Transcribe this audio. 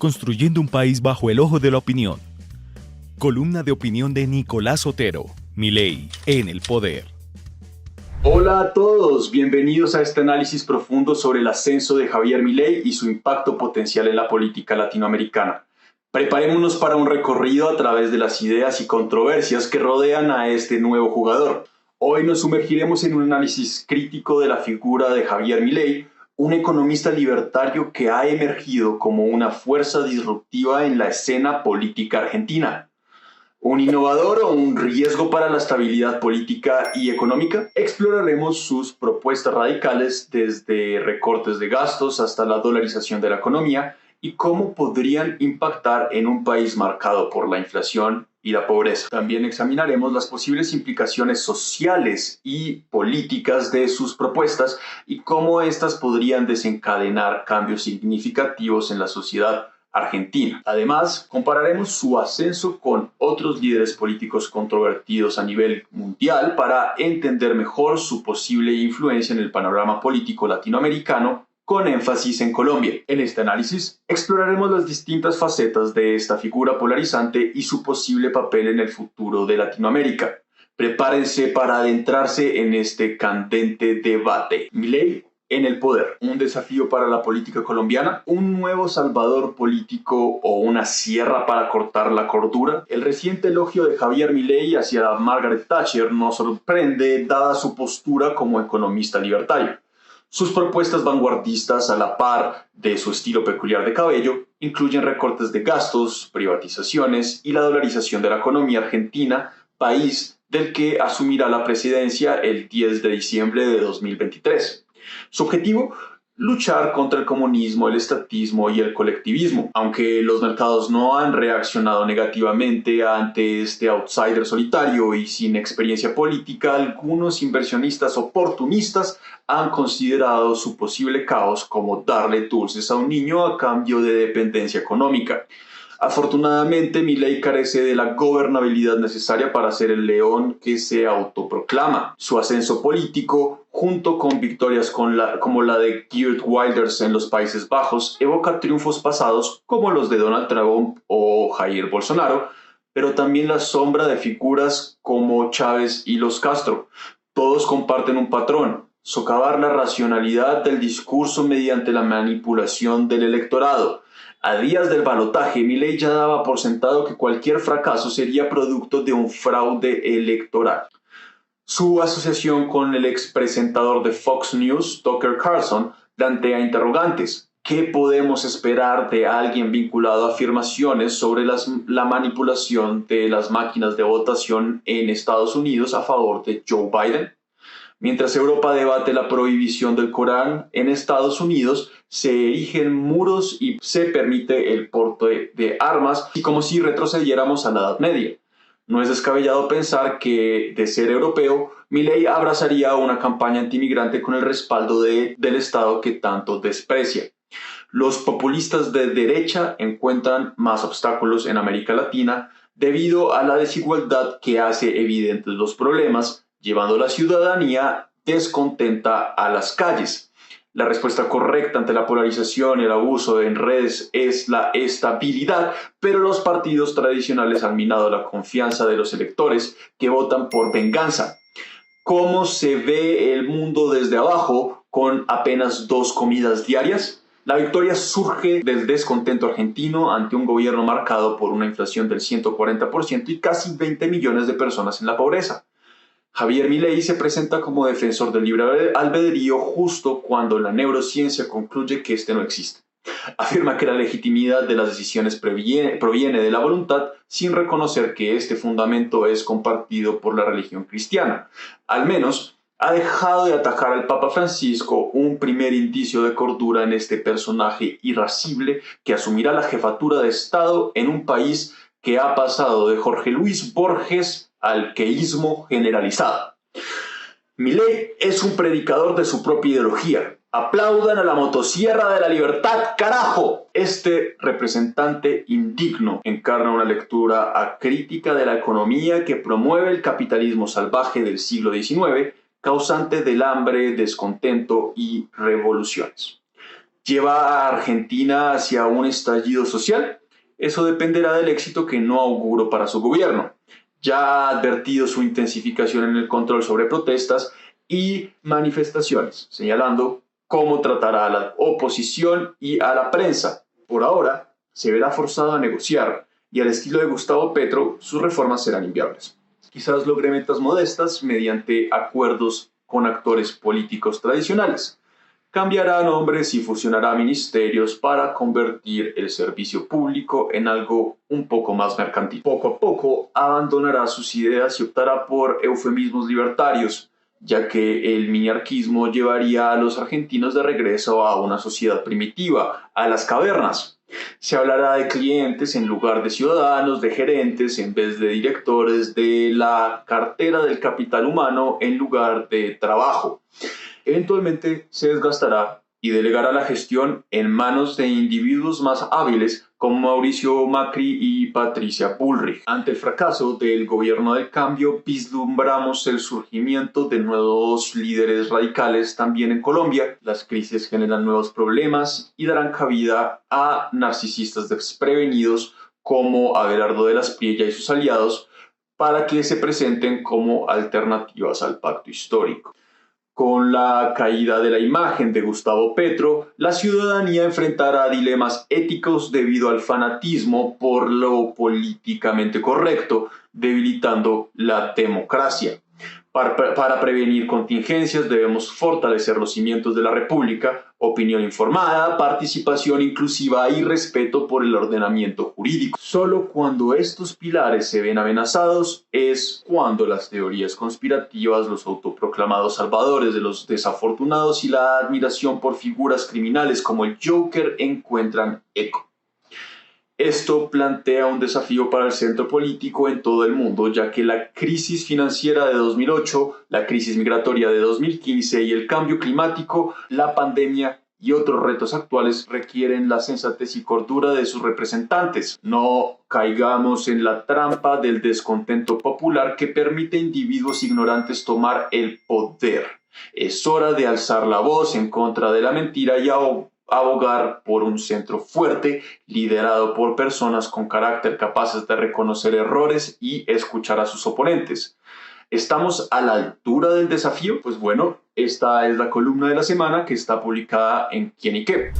Construyendo un país bajo el ojo de la opinión. Columna de opinión de Nicolás Otero, Milei en el poder. Hola a todos, bienvenidos a este análisis profundo sobre el ascenso de Javier Milei y su impacto potencial en la política latinoamericana. Preparémonos para un recorrido a través de las ideas y controversias que rodean a este nuevo jugador. Hoy nos sumergiremos en un análisis crítico de la figura de Javier Milei, un economista libertario que ha emergido como una fuerza disruptiva en la escena política argentina. ¿Un innovador o un riesgo para la estabilidad política y económica? Exploraremos sus propuestas radicales desde recortes de gastos hasta la dolarización de la economía y cómo podrían impactar en un país marcado por la inflación y la pobreza. También examinaremos las posibles implicaciones sociales y políticas de sus propuestas y cómo éstas podrían desencadenar cambios significativos en la sociedad argentina. Además, compararemos su ascenso con otros líderes políticos controvertidos a nivel mundial para entender mejor su posible influencia en el panorama político latinoamericano, con énfasis en Colombia. En este análisis exploraremos las distintas facetas de esta figura polarizante y su posible papel en el futuro de Latinoamérica. Prepárense para adentrarse en este candente debate. Milei en el poder, un desafío para la política colombiana, un nuevo salvador político o una sierra para cortar la cordura. El reciente elogio de Javier Milei hacia Margaret Thatcher nos sorprende dada su postura como economista libertario. Sus propuestas vanguardistas, a la par de su estilo peculiar de cabello, incluyen recortes de gastos, privatizaciones y la dolarización de la economía argentina, país del que asumirá la presidencia el 10 de diciembre de 2023. Su objetivo: luchar contra el comunismo, el estatismo y el colectivismo. Aunque los mercados no han reaccionado negativamente ante este outsider solitario y sin experiencia política, algunos inversionistas oportunistas han considerado su posible caos como darle dulces a un niño a cambio de dependencia económica. Afortunadamente, Milei carece de la gobernabilidad necesaria para ser el león que se autoproclama. Su ascenso político, junto con victorias como la de Geert Wilders en los Países Bajos, evoca triunfos pasados como los de Donald Trump o Jair Bolsonaro, pero también la sombra de figuras como Chávez y los Castro. Todos comparten un patrón: socavar la racionalidad del discurso mediante la manipulación del electorado. A días del balotaje, Milei ya daba por sentado que cualquier fracaso sería producto de un fraude electoral. Su asociación con el expresentador de Fox News, Tucker Carlson, plantea interrogantes. ¿Qué podemos esperar de alguien vinculado a afirmaciones sobre la manipulación de las máquinas de votación en Estados Unidos a favor de Joe Biden? Mientras Europa debate la prohibición del Corán, en Estados Unidos se erigen muros y se permite el porte de armas, y como si retrocediéramos a la Edad Media. No es descabellado pensar que, de ser europeo, Milei abrazaría una campaña antimigrante con el respaldo del Estado que tanto desprecia. Los populistas de derecha encuentran más obstáculos en América Latina debido a la desigualdad que hace evidentes los problemas, llevando a la ciudadanía descontenta a las calles. La respuesta correcta ante la polarización y el abuso en redes es la estabilidad, pero los partidos tradicionales han minado la confianza de los electores que votan por venganza. ¿Cómo se ve el mundo desde abajo con apenas 2 comidas diarias? La victoria surge del descontento argentino ante un gobierno marcado por una inflación del 140% y casi 20 millones de personas en la pobreza. Javier Milei se presenta como defensor del libre albedrío justo cuando la neurociencia concluye que este no existe. Afirma que la legitimidad de las decisiones proviene de la voluntad, sin reconocer que este fundamento es compartido por la religión cristiana. Al menos ha dejado de atacar al Papa Francisco, un primer indicio de cordura en este personaje irascible que asumirá la jefatura de Estado en un país que ha pasado de Jorge Luis Borges al queísmo generalizado. Milei es un predicador de su propia ideología. ¡Aplaudan a la motosierra de la libertad, carajo! Este representante indigno encarna una lectura acrítica de la economía que promueve el capitalismo salvaje del siglo XIX, causante del hambre, descontento y revoluciones. ¿Lleva a Argentina hacia un estallido social? Eso dependerá del éxito que no auguro para su gobierno. Ya ha advertido su intensificación en el control sobre protestas y manifestaciones, señalando cómo tratará a la oposición y a la prensa. Por ahora, se verá forzado a negociar y al estilo de Gustavo Petro, sus reformas serán inviables. Quizás logre metas modestas mediante acuerdos con actores políticos tradicionales. Cambiará nombres y fusionará ministerios para convertir el servicio público en algo un poco más mercantil. Poco a poco abandonará sus ideas y optará por eufemismos libertarios, ya que el miniarquismo llevaría a los argentinos de regreso a una sociedad primitiva, a las cavernas. Se hablará de clientes en lugar de ciudadanos, de gerentes en vez de directores, de la cartera del capital humano en lugar de trabajo. Eventualmente se desgastará y delegará la gestión en manos de individuos más hábiles como Mauricio Macri y Patricia Bullrich. Ante el fracaso del gobierno del cambio, vislumbramos el surgimiento de nuevos líderes radicales también en Colombia. Las crisis generan nuevos problemas y darán cabida a narcisistas desprevenidos como Abelardo de la Espriella y sus aliados para que se presenten como alternativas al pacto histórico. Con la caída de la imagen de Gustavo Petro, la ciudadanía enfrentará dilemas éticos debido al fanatismo por lo políticamente correcto, debilitando la democracia. Para prevenir contingencias debemos fortalecer los cimientos de la República, opinión informada, participación inclusiva y respeto por el ordenamiento jurídico. Solo cuando estos pilares se ven amenazados es cuando las teorías conspirativas, los autoproclamados salvadores de los desafortunados y la admiración por figuras criminales como el Joker encuentran eco. Esto plantea un desafío para el centro político en todo el mundo, ya que la crisis financiera de 2008, la crisis migratoria de 2015 y el cambio climático, la pandemia y otros retos actuales requieren la sensatez y cordura de sus representantes. No caigamos en la trampa del descontento popular que permite a individuos ignorantes tomar el poder. Es hora de alzar la voz en contra de la mentira y abogar por un centro fuerte, liderado por personas con carácter capaces de reconocer errores y escuchar a sus oponentes. ¿Estamos a la altura del desafío? Pues bueno, esta es la columna de la semana que está publicada en Quién y Qué.